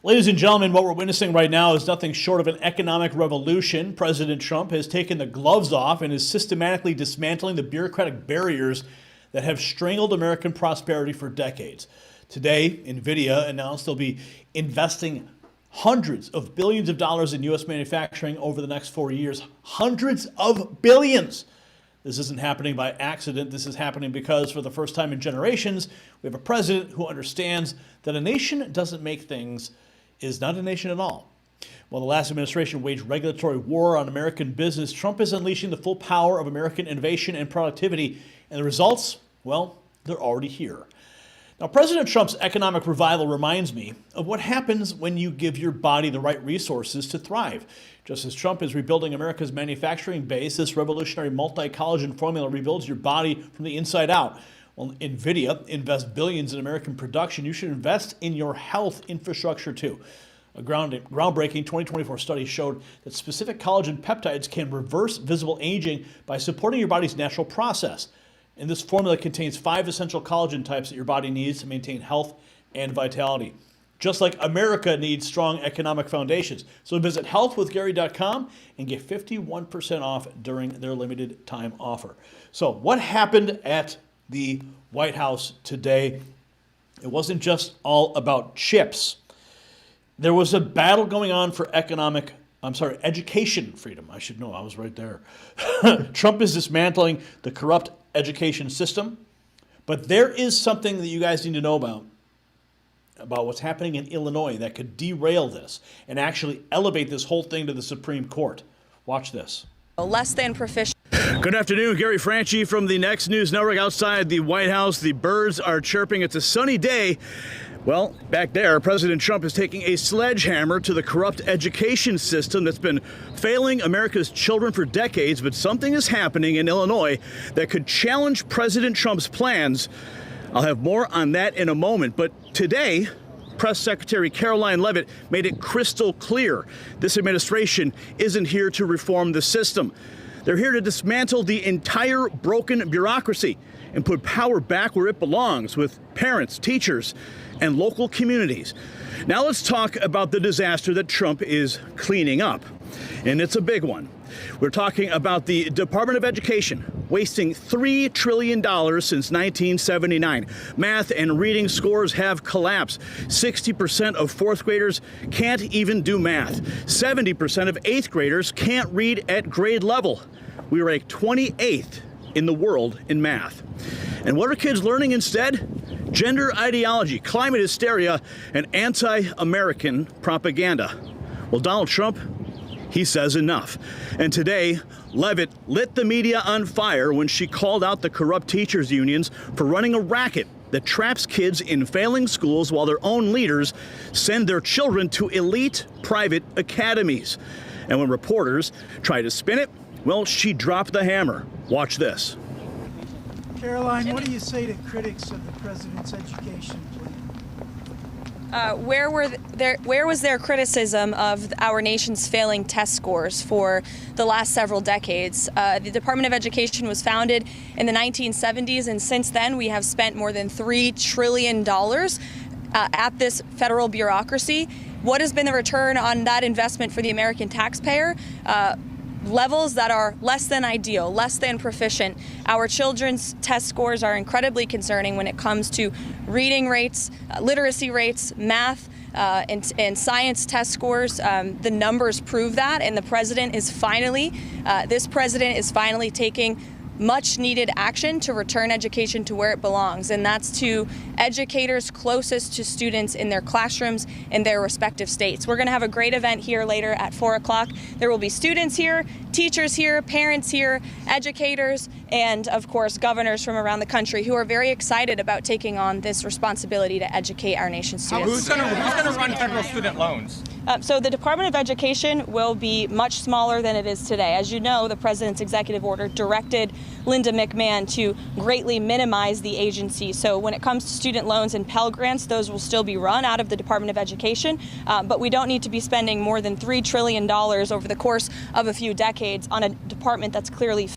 Ladies and gentlemen, what we're witnessing right now is nothing short of an economic revolution. President Trump has taken the gloves off and is systematically dismantling the bureaucratic barriers that have strangled American prosperity for decades. Today, Nvidia announced they'll be investing hundreds of billions of dollars in U.S. manufacturing over the next 4 years. Hundreds of billions. This isn't happening by accident. This is happening because for the first time in generations, we have a president who understands that a nation doesn't make things is not a nation at all. While the last administration waged regulatory war on American business, Trump is unleashing the full power of American innovation and productivity, and the results, well, they're already here. Now, President Trump's economic revival reminds me of what happens when you give your body the right resources to thrive. Just as Trump is rebuilding America's manufacturing base, this revolutionary multi-collagen formula rebuilds your body from the inside out. While Nvidia invests billions in American production, you should invest in your health infrastructure too. A groundbreaking 2024 study showed that specific collagen peptides can reverse visible aging by supporting your body's natural process. And this formula contains 5 essential collagen types that your body needs to maintain health and vitality. Just like America needs strong economic foundations. So visit healthwithgary.com and get 51% off during their limited time offer. So what happened at the White House today? It wasn't just all about chips. There was a battle going on for education freedom. I should know, I was right there. Trump is dismantling the corrupt education system, but there is something that you guys need to know about what's happening in Illinois that could derail this and actually elevate this whole thing to the Supreme Court. Watch this. Less than proficient. Good afternoon, Gary Franchi from the Next News Network outside the White House. The birds are chirping. It's a sunny day. Well, back there, President Trump is taking a sledgehammer to the corrupt education system that's been failing America's children for decades, but something is happening in Illinois that could challenge President Trump's plans. I'll have more on that in a moment, but today, Press Secretary Caroline Leavitt made it crystal clear this administration isn't here to reform the system. They're here to dismantle the entire broken bureaucracy and put power back where it belongs with parents, teachers, and local communities. Now let's talk about the disaster that Trump is cleaning up. And it's a big one. We're talking about the Department of Education wasting $3 trillion since 1979. Math and reading scores have collapsed. 60% of fourth graders can't even do math. 70% of eighth graders can't read at grade level. We rank 28th in the world in math. And what are kids learning instead? Gender ideology, climate hysteria, and anti-American propaganda. Well, Donald Trump, he says enough. And today, Leavitt lit the media on fire when she called out the corrupt teachers unions for running a racket that traps kids in failing schools while their own leaders send their children to elite private academies. And when reporters try to spin it, well, she dropped the hammer. Watch this. Caroline, what do you say to critics of the president's education plan? Where was their criticism of our nation's failing test scores for the last several decades? The Department of Education was founded in the 1970s, and since then we have spent more than $3 trillion at this federal bureaucracy. What has been the return on that investment for the American taxpayer? Levels that are less than ideal, less than proficient. Our children's test scores are incredibly concerning when it comes to reading rates, literacy rates, math, and science test scores. The numbers prove that, and this president is finally taking much needed action to return education to where it belongs, and that's to educators closest to students in their classrooms in their respective states. We're going to have a great event here later at 4 o'clock. There will be students here, teachers here, parents here, educators, and of course governors from around the country who are very excited about taking on this responsibility to educate our nation's students. Who's going to run federal student loans? So the Department of Education will be much smaller than it is today. As you know, the president's executive order directed Linda McMahon to greatly minimize the agency. So when it comes to student loans and Pell Grants, those will still be run out of the Department of Education, but we don't need to be spending more than $3 trillion over the course of a few decades on a department that's clearly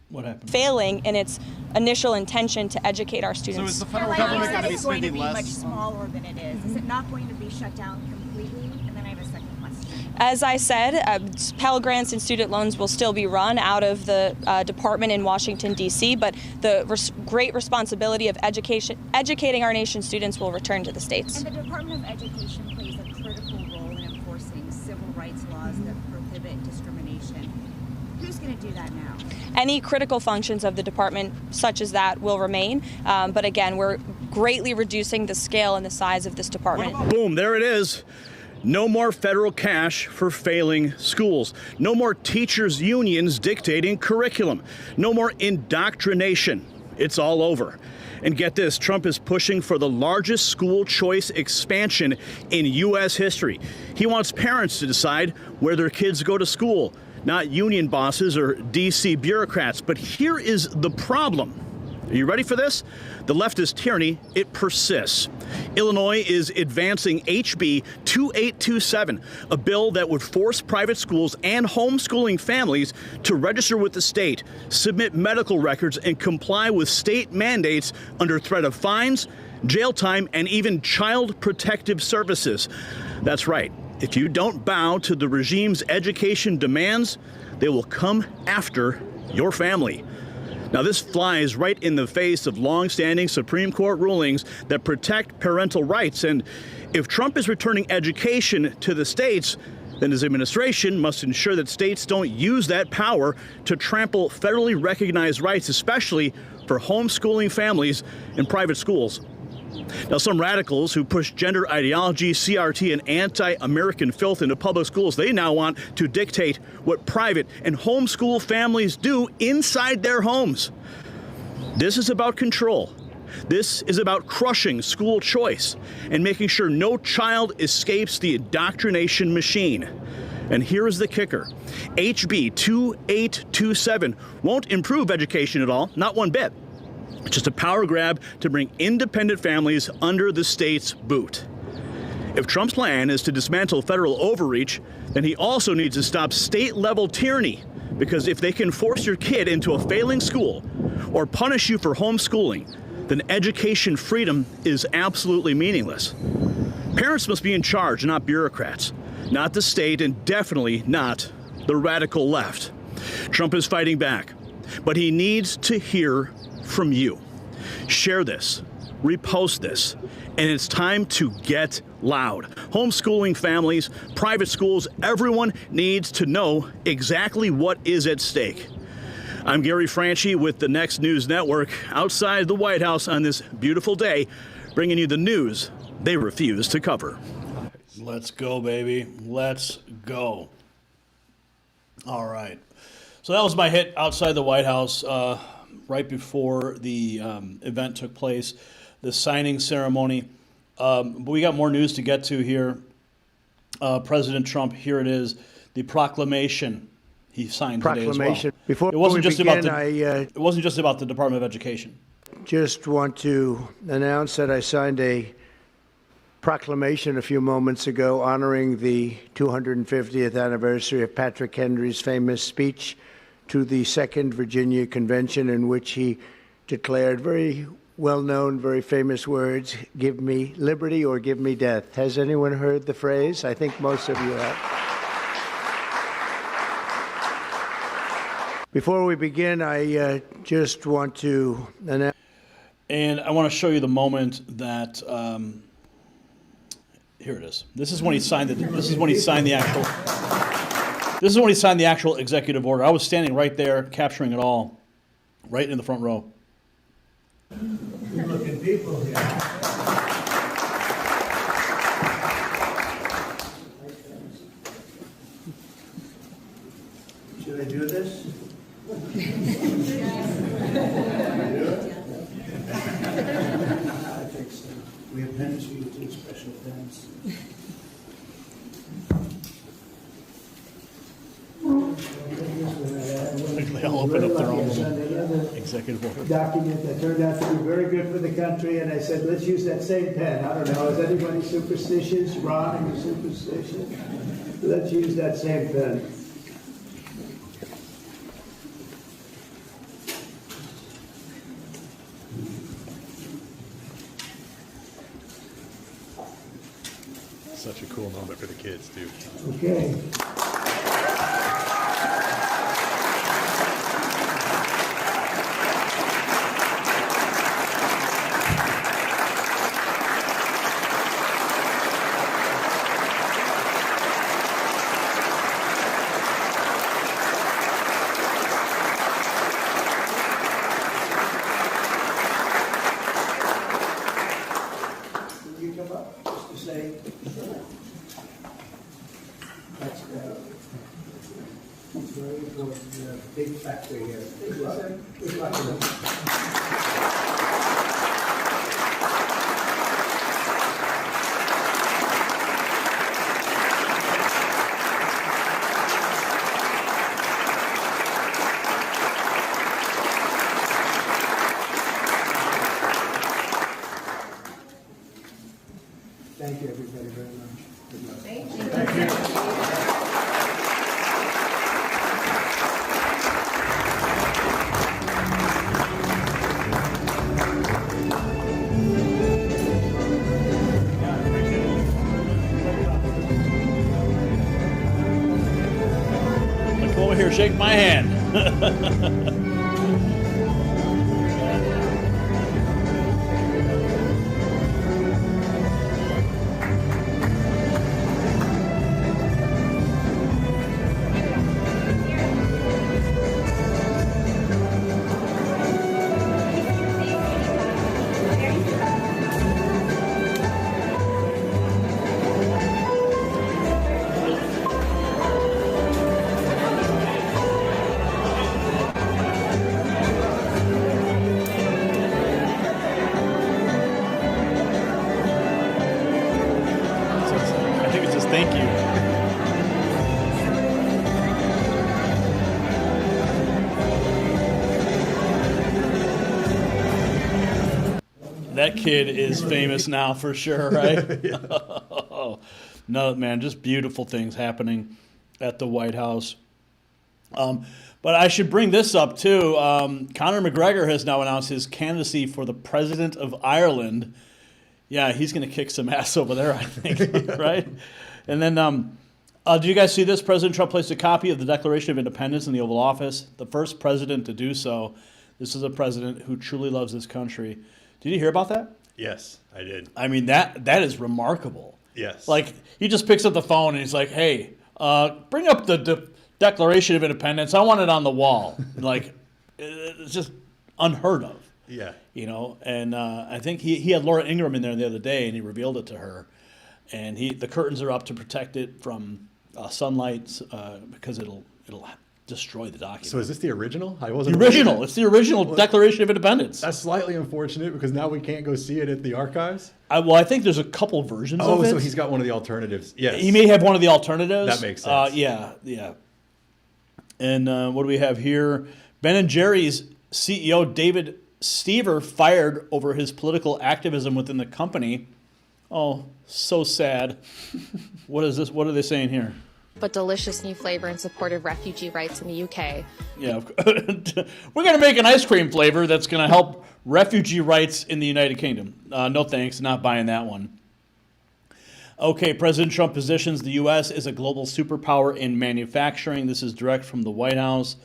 What happened? failing in its initial intention to educate our So students. is the federal Caroline, government going to be is it going to spending be less? much smaller than it is? Is it not going to be shut down completely? And then I have a second question. As I said, Pell Grants and student loans will still be run out of the department in Washington, D.C., but the great responsibility of educating our nation's students will return to the states. And the Department of Education plays a critical role in enforcing civil rights laws that prohibit discrimination. Who's going to do that now? Any critical functions of the department, such as that, will remain. But again, we're greatly reducing the scale and the size of this department. Boom, there it is. No more federal cash for failing schools. No more teachers' unions dictating curriculum. No more indoctrination. It's all over. And get this, Trump is pushing for the largest school choice expansion in U.S. history. He wants parents to decide where their kids go to school, not union bosses or D.C. bureaucrats. But here is the problem. Are you ready for this? The leftist tyranny, it persists. Illinois is advancing HB 2827, a bill that would force private schools and homeschooling families to register with the state, submit medical records, and comply with state mandates under threat of fines, jail time, and even child protective services. That's right. If you don't bow to the regime's education demands, they will come after your family. Now, this flies right in the face of long-standing Supreme Court rulings that protect parental rights. And if Trump is returning education to the states, then his administration must ensure that states don't use that power to trample federally recognized rights, especially for homeschooling families in private schools. Now, some radicals who push gender ideology, CRT, and anti-American filth into public schools, they now want to dictate what private and homeschool families do inside their homes. This is about control. This is about crushing school choice and making sure no child escapes the indoctrination machine. And here is the kicker. HB 2827 won't improve education at all, not one bit. It's just a power grab to bring independent families under the state's boot. If Trump's plan is to dismantle federal overreach, then he also needs to stop state-level tyranny, because if they can force your kid into a failing school or punish you for homeschooling, then education freedom is absolutely meaningless. Parents must be in charge, not bureaucrats, not the state, and definitely not the radical left. Trump is fighting back, but he needs to hear from you. Share this, repost this, and it's time to get loud. Homeschooling families, private schools, everyone needs to know exactly what is at stake. I'm Gary Franchi with the Next News Network, outside the White House on this beautiful day, bringing you the news they refuse to cover. Let's go, baby. Let's go. All right. So that was my hit outside the White House. Right before the event took place, the signing ceremony. But we got more news to get to here. President Trump, here it is, the proclamation he signed today as well. Before it wasn't we just begin, about it wasn't just about the Department of Education. Just want to announce that I signed a proclamation a few moments ago honoring the 250th anniversary of Patrick Henry's famous speech to the Second Virginia Convention, in which he declared very well-known, very famous words, "Give me liberty or give me death." Has anyone heard the phrase? I think most of you have. Before we begin, I just want to announce. And I want to show you the moment that here it is. This is when he signed the actual. This is when he signed the actual executive order. I was standing right there, capturing it all, right in the front row. Good-looking people here. Should I do this? I think so. We have pens for you too, special pens. They all open up their own executive order. Document that turned out to be very good for the country, and I said, let's use that same pen. I don't know, is anybody superstitious? Ron, are you superstitious? Let's use that same pen. Such a cool moment for the kids, too. Okay. You come up just to say. That's it's very important. Big factor here. Good luck. Good luck. Thank you, everybody, very much. Good luck. Thank you. Come over here, shake my hand. I think it says thank you. That kid is famous now for sure, right? No, man, just beautiful things happening at the White House. But I should bring this up too. Conor McGregor has now announced his candidacy for the president of Ireland. Yeah, he's going to kick some ass over there, I think, right? And then, do you guys see this? President Trump placed a copy of the Declaration of Independence in the Oval Office. The first president to do so. This is a president who truly loves this country. Did you hear about that? Yes, I did. I mean, that is remarkable. Yes. Like, he just picks up the phone and he's like, hey, bring up the Declaration of Independence. I want it on the wall. Like, it's just unheard of. Yeah. You know, and I think he had Laura Ingraham in there the other day, and he revealed it to her. And the curtains are up to protect it from sunlight because it'll destroy the document. So is this the original? I The wasn't original. It's the original Declaration of Independence. That's slightly unfortunate because now we can't go see it at the archives. I think there's a couple versions of it. Oh, so he's got one of the alternatives. Yes. He may have one of the alternatives. That makes sense. Yeah. And what do we have here? Ben & Jerry's CEO David Stever fired over his political activism within the company. Oh, so sad. What is this? What are they saying here? But delicious new flavor in support of refugee rights in the UK. Yeah, we're going to make an ice cream flavor that's going to help refugee rights in the United Kingdom. No thanks, not buying that one. Okay, President Trump positions the U.S. as a global superpower in manufacturing. This is direct from the White House.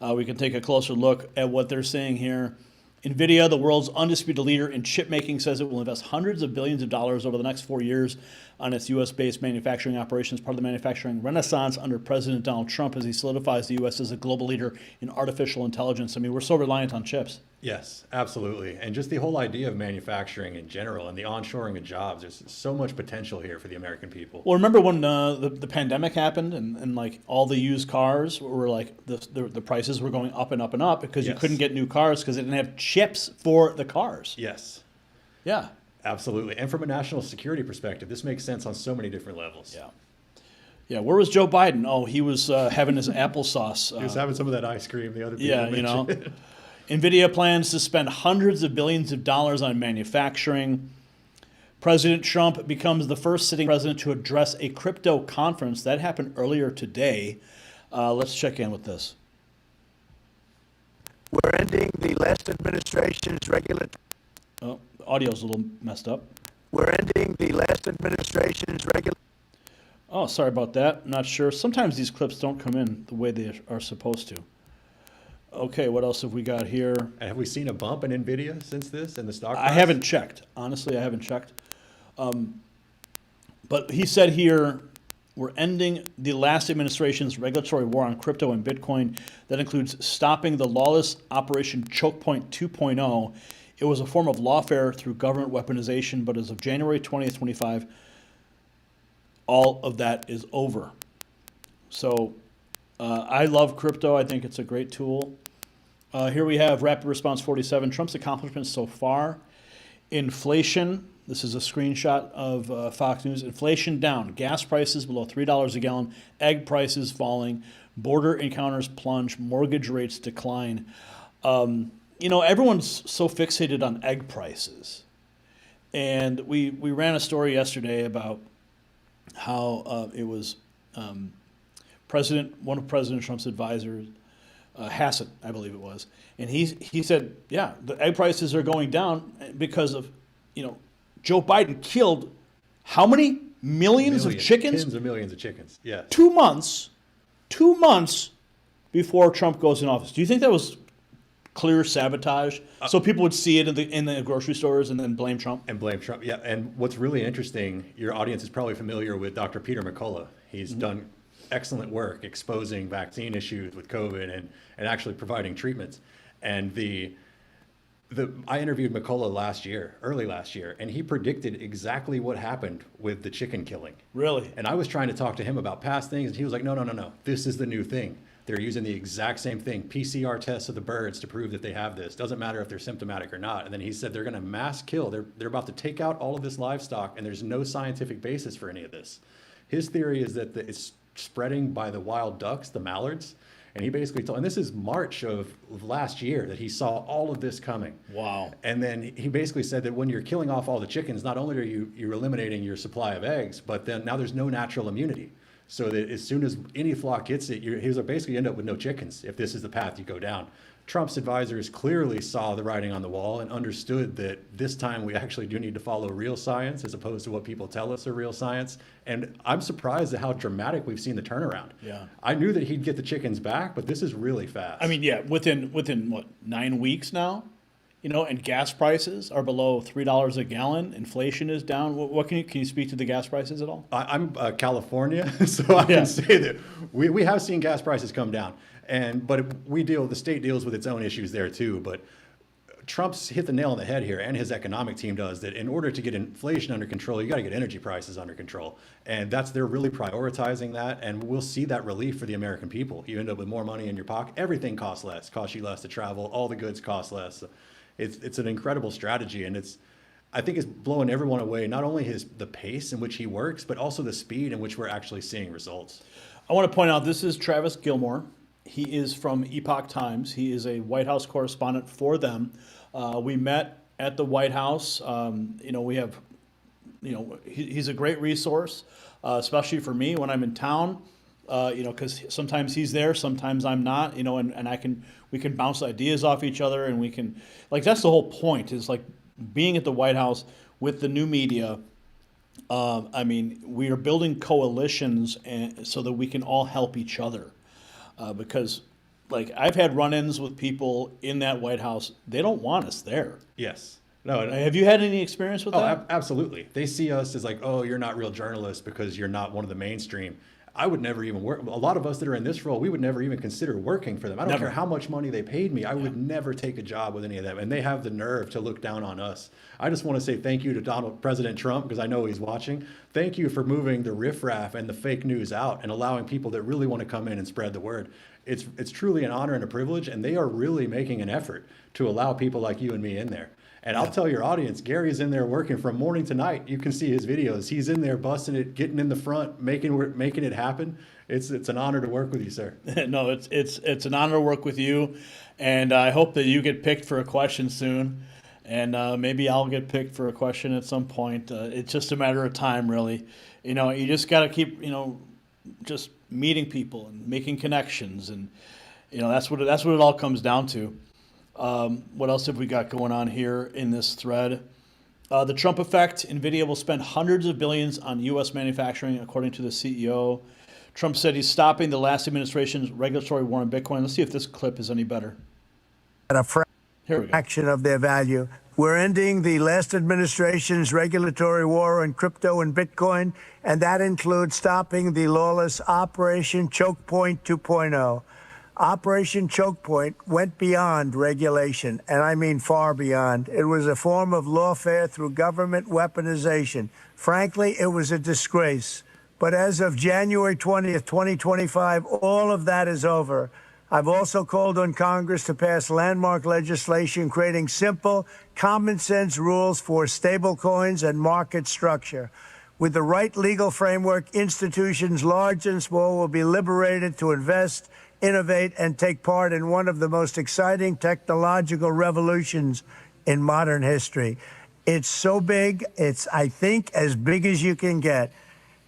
We can take a closer look at what they're saying here. Nvidia, the world's undisputed leader in chip making, says it will invest hundreds of billions of dollars over the next 4 years on its U.S.-based manufacturing operations, part of the manufacturing renaissance under President Donald Trump as he solidifies the U.S. as a global leader in artificial intelligence. I mean, we're so reliant on chips. Yes, absolutely. And just the whole idea of manufacturing in general and the onshoring of jobs, there's so much potential here for the American people. Well, remember when the pandemic happened and like all the used cars were like the prices were going up and up and up because you Yes. couldn't get new cars because they didn't have chips for the cars. Yes, Yeah. absolutely. And from a national security perspective, this makes sense on so many different levels. Yeah. Yeah. Where was Joe Biden? Oh, he was having his applesauce. He was having some of that ice cream the other people Yeah, you know. mentioned. Nvidia plans to spend hundreds of billions of dollars on manufacturing. President Trump becomes the first sitting president to address a crypto conference. That happened earlier today. Let's check in with this. We're ending the last administration's regulatory. Oh, the audio's a little messed up. We're ending the last administration's regular. Oh, sorry about that. Not sure. Sometimes these clips don't come in the way they are supposed to. Okay, what else have we got here? And have we seen a bump in Nvidia since this in the stock price? I haven't checked. Honestly, I haven't checked. But he said here, we're ending the last administration's regulatory war on crypto and Bitcoin. That includes stopping the lawless Operation Choke Point 2.0. It was a form of lawfare through government weaponization, but as of January 20th, 25, all of that is over. So I love crypto. I think it's a great tool. Here we have Rapid Response 47, Trump's accomplishments so far. Inflation, this is a screenshot of Fox News. Inflation down, gas prices below $3 a gallon, egg prices falling, border encounters plunge, mortgage rates decline. Everyone's so fixated on egg prices. And we ran a story yesterday about how it was one of President Trump's advisors, Hassett, I believe it was, and he said, yeah, the egg prices are going down because of, Joe Biden killed how many millions of chickens? Tens of millions of chickens, yeah. 2 months before Trump goes in office. Do you think that was clear sabotage? So people would see it in the grocery stores and then blame Trump? And blame Trump, yeah. And what's really interesting, your audience is probably familiar with Dr. Peter McCullough. He's done excellent work exposing vaccine issues with COVID and actually providing treatments. And I interviewed McCullough early last year, and he predicted exactly what happened with the chicken killing. Really? And I was trying to talk to him about past things, and he was like, no, this is the new thing. They're using the exact same thing, PCR tests of the birds to prove that they have this. Doesn't matter if they're symptomatic or not. And then he said they're going to mass kill. They're about to take out all of this livestock, and there's no scientific basis for any of this. His theory is that it's spreading by the wild ducks, the mallards. And he basically told, and this is March of last year, that he saw all of this coming. Wow. And then he basically said that when you're killing off all the chickens, not only are you're eliminating your supply of eggs, but then now there's no natural immunity. So that as soon as any flock gets it, he was basically end up with no chickens if this is the path you go down. Trump's advisors clearly saw the writing on the wall and understood that this time we actually do need to follow real science as opposed to what people tell us are real science. And I'm surprised at how dramatic we've seen the turnaround. Yeah. I knew that he'd get the chickens back, but this is really fast. I mean, yeah, within what, 9 weeks now? And gas prices are below $3 a gallon. Inflation is down. What can you speak to the gas prices at all? I'm California, so I can say that we have seen gas prices come down. But the state deals with its own issues there too. But Trump's hit the nail on the head here, and his economic team does, that in order to get inflation under control, you got to get energy prices under control. And they're really prioritizing that, and we'll see that relief for the American people. You end up with more money in your pocket. Everything costs you less to travel. All the goods cost less. It's an incredible strategy, and I think it's blowing everyone away, not only the pace in which he works, but also the speed in which we're actually seeing results. I want to point out, this is Travis Gilmore. He is from Epoch Times. He is a White House correspondent for them. We met at the White House. We have, he's a great resource, especially for me when I'm in town. Because sometimes he's there, sometimes I'm not. And we can bounce ideas off each other, and we can, that's the whole point. Is being at the White House with the new media. We are building coalitions so that we can all help each other. Because I've had run-ins with people in that White House. They don't want us there. Yes. No. Have you had any experience with that? Absolutely. They see us as you're not real journalists because you're not one of the mainstream. I would never even work. A lot of us that are in this role, we would never even consider working for them. I don't care how much money they paid me. I would never take a job with any of them. And they have the nerve to look down on us. I just want to say thank you to President Trump, because I know he's watching. Thank you for moving the riffraff and the fake news out and allowing people that really want to come in and spread the word. It's truly an honor and a privilege, and they are really making an effort to allow people like you and me in there. And I'll tell your audience, Gary's in there working from morning to night. You can see his videos. He's in there busting it, getting in the front, making it happen. It's an honor to work with you, sir. No, it's an honor to work with you, and I hope that you get picked for a question soon, and maybe I'll get picked for a question at some point. It's just a matter of time, really. You just got to keep, just meeting people and making connections, and that's what it all comes down to. What else have we got going on here in this thread? The Trump effect, Nvidia will spend hundreds of billions on U.S. manufacturing, according to the CEO. Trump said he's stopping the last administration's regulatory war on Bitcoin. Let's see if this clip is any better. At a Here we go. fraction of their value. We're ending the last administration's regulatory war on crypto and Bitcoin, and that includes stopping the lawless Operation Choke Point 2.0. Operation Choke Point went beyond regulation, and I mean far beyond. It was a form of lawfare through government weaponization. Frankly, it was a disgrace. But as of January 20th, 2025, all of that is over. I've also called on Congress to pass landmark legislation creating simple, common sense rules for stablecoins and market structure. With the right legal framework, institutions large and small will be liberated to invest, innovate, and take part in one of the most exciting technological revolutions in modern history. It's so big, it's, I think, as big as you can get.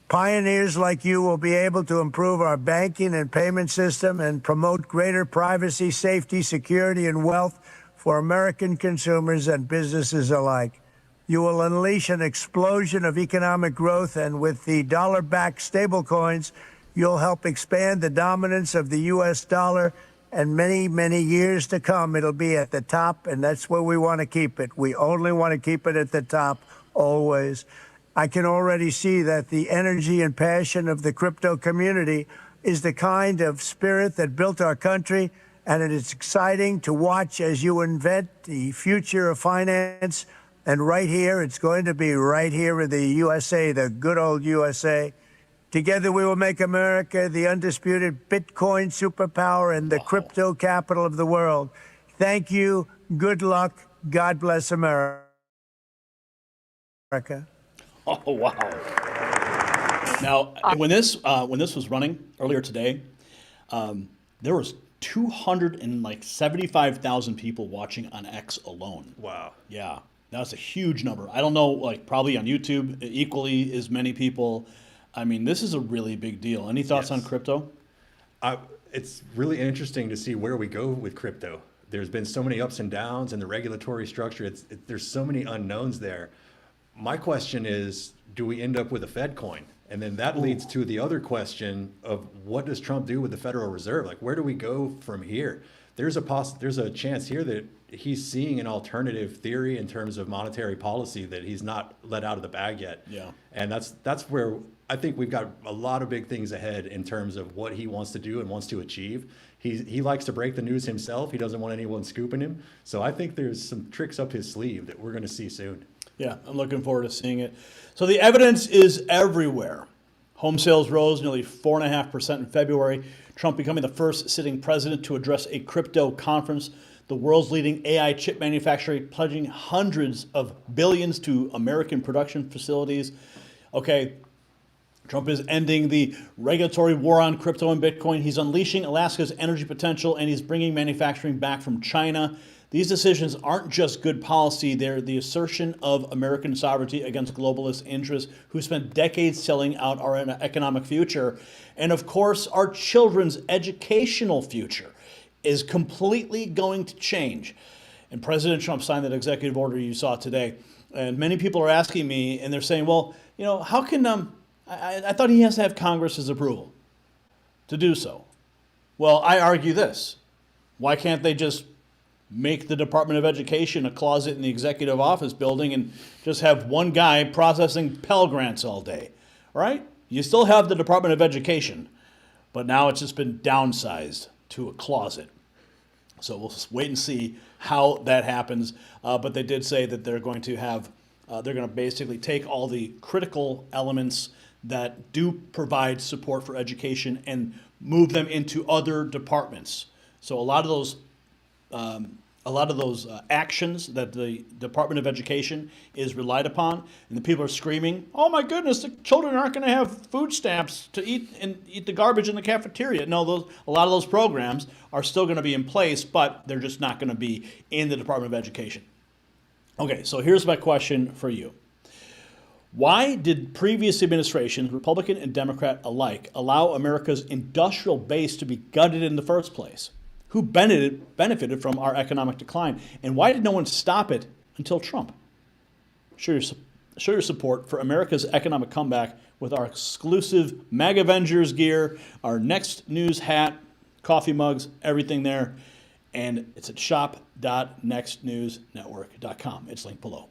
Pioneers like you will be able to improve our banking and payment system and promote greater privacy, safety, security, and wealth for American consumers and businesses alike. You will unleash an explosion of economic growth, and with the dollar-backed stablecoins, you'll help expand the dominance of the U.S. dollar, and many, many years to come, it'll be at the top, and that's where we want to keep it. We only want to keep it at the top, always. I can already see that the energy and passion of the crypto community is the kind of spirit that built our country, and it is exciting to watch as you invent the future of finance. And right here, it's going to be right here in the USA, the good old USA. Together, we will make America the undisputed Bitcoin superpower and the crypto capital of the world. Thank you. Good luck. God bless America. Oh, wow. Now, when this was running earlier today, there was 275,000 people watching on X alone. Wow. Yeah, that's a huge number. I don't know, like probably on YouTube, equally as many people. I mean, this is a really big deal. Any thoughts on crypto? It's really interesting to see where we go with crypto. There's been so many ups and downs in the regulatory structure. There's so many unknowns there. My question is, do we end up with a Fed coin? And then that leads to the other question of what does Trump do with the Federal Reserve? Like, where do we go from here? There's a chance here that he's seeing an alternative theory in terms of monetary policy that he's not let out of the bag yet. Yeah. And that's where I think we've got a lot of big things ahead in terms of what he wants to do and wants to achieve. He likes to break the news himself. He doesn't want anyone scooping him. So I think there's some tricks up his sleeve that we're going to see soon. Yeah, I'm looking forward to seeing it. So the evidence is everywhere. Home sales rose nearly 4.5% in February. Trump becoming the first sitting president to address a crypto conference. The world's leading AI chip manufacturer pledging hundreds of billions to American production facilities. Okay, Trump is ending the regulatory war on crypto and Bitcoin. He's unleashing Alaska's energy potential, and he's bringing manufacturing back from China. These decisions aren't just good policy, they're the assertion of American sovereignty against globalist interests who spent decades selling out our economic future. And of course, our children's educational future is completely going to change. And President Trump signed that executive order you saw today. And many people are asking me, and they're saying, well, you know, how can, I thought he has to have Congress's approval to do so. Well, I argue this. Why can't they just make the Department of Education a closet in the executive office building and just have one guy processing Pell Grants all day, all right? You still have the Department of Education, but now it's just been downsized to a closet. So we'll wait and see how that happens. But they did say that they're going to have, they're going to basically take all the critical elements that do provide support for education and move them into other departments. So a lot of those actions that the Department of Education is relied upon, and the people are screaming, "Oh my goodness, the children aren't going to have food stamps to eat and eat the garbage in the cafeteria." No, a lot of those programs are still going to be in place, but they're just not going to be in the Department of Education. Okay, so here's my question for you. Why did previous administrations, Republican and Democrat alike, allow America's industrial base to be gutted in the first place? Who benefited from our economic decline? And why did no one stop it until Trump? show your support for America's economic comeback with our exclusive Mag Avengers gear, our Next News hat, coffee mugs, everything there. And it's at shop.nextnewsnetwork.com. It's linked below.